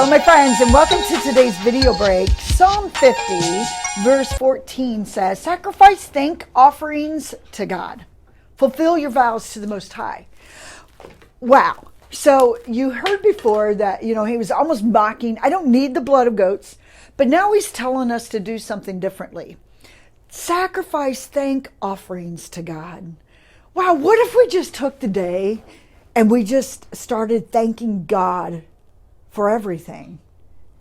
Hello, my friends, and welcome to today's video break. Psalm 50, verse 14 says, sacrifice thank offerings to God. Fulfill your vows to the Most High. Wow. So you heard before that, he was almost mocking, I don't need the blood of goats, but now he's telling us to do something differently. Sacrifice thank offerings to God. Wow, what if we just took the day and we just started thanking God for everything,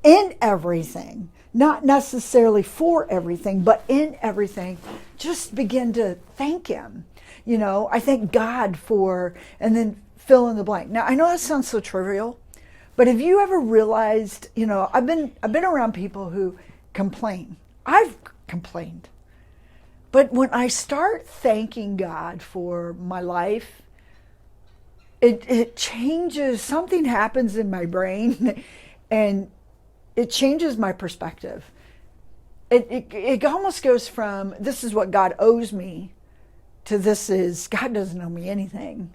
in everything, not necessarily for everything, but in everything. Just begin to thank him. I thank God for, and then fill in the blank. Now, I know that sounds so trivial, but have you ever realized, I've been around people who complain. I've complained. But when I start thanking God for my life, it changes, something happens in my brain and it changes my perspective. It almost goes from, this is what God owes me, to this is, God doesn't owe me anything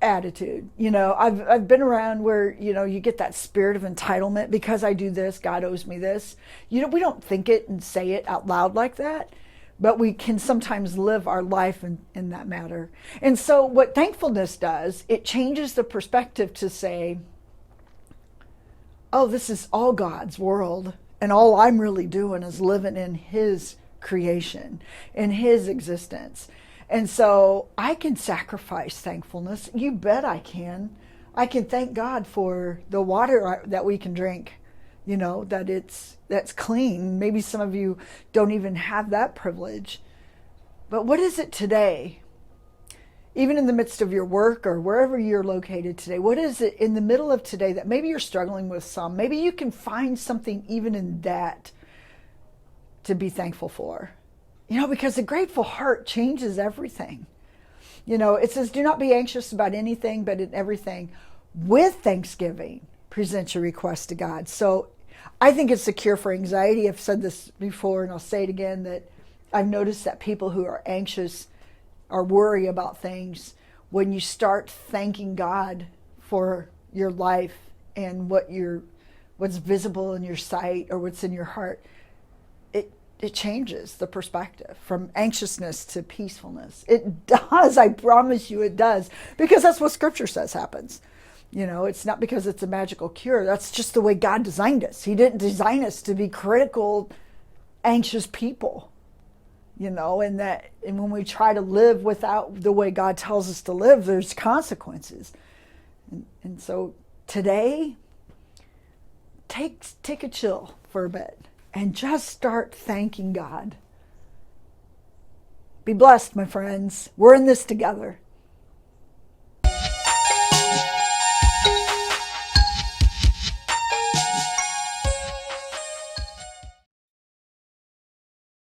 attitude. I've been around where, you get that spirit of entitlement. Because I do this, God owes me this. We don't think it and say it out loud like that. But we can sometimes live our life in that matter. And so what thankfulness does, it changes the perspective to say, oh, this is all God's world. And all I'm really doing is living in his creation, in his existence. And so I can sacrifice thankfulness. You bet I can. I can thank God for the water that we can drink. That's clean. Maybe some of you don't even have that privilege. But what is it today? Even in the midst of your work or wherever you're located today, what is it in the middle of today that maybe you're struggling with some? Maybe you can find something even in that to be thankful for. Because a grateful heart changes everything. It says, do not be anxious about anything, but in everything, with thanksgiving, present your request to God. So I think it's a cure for anxiety. I've said this before, and I'll say it again, that I've noticed that people who are anxious or worry about things, when you start thanking God for your life and what's visible in your sight or what's in your heart, it changes the perspective from anxiousness to peacefulness. It does. I promise you it does. Because that's what Scripture says happens. It's not because it's a magical cure. That's just the way God designed us. He didn't design us to be critical, anxious people. And when we try to live without the way God tells us to live, there's consequences. And so today, take a chill for a bit and just start thanking God. Be blessed, my friends. We're in this together.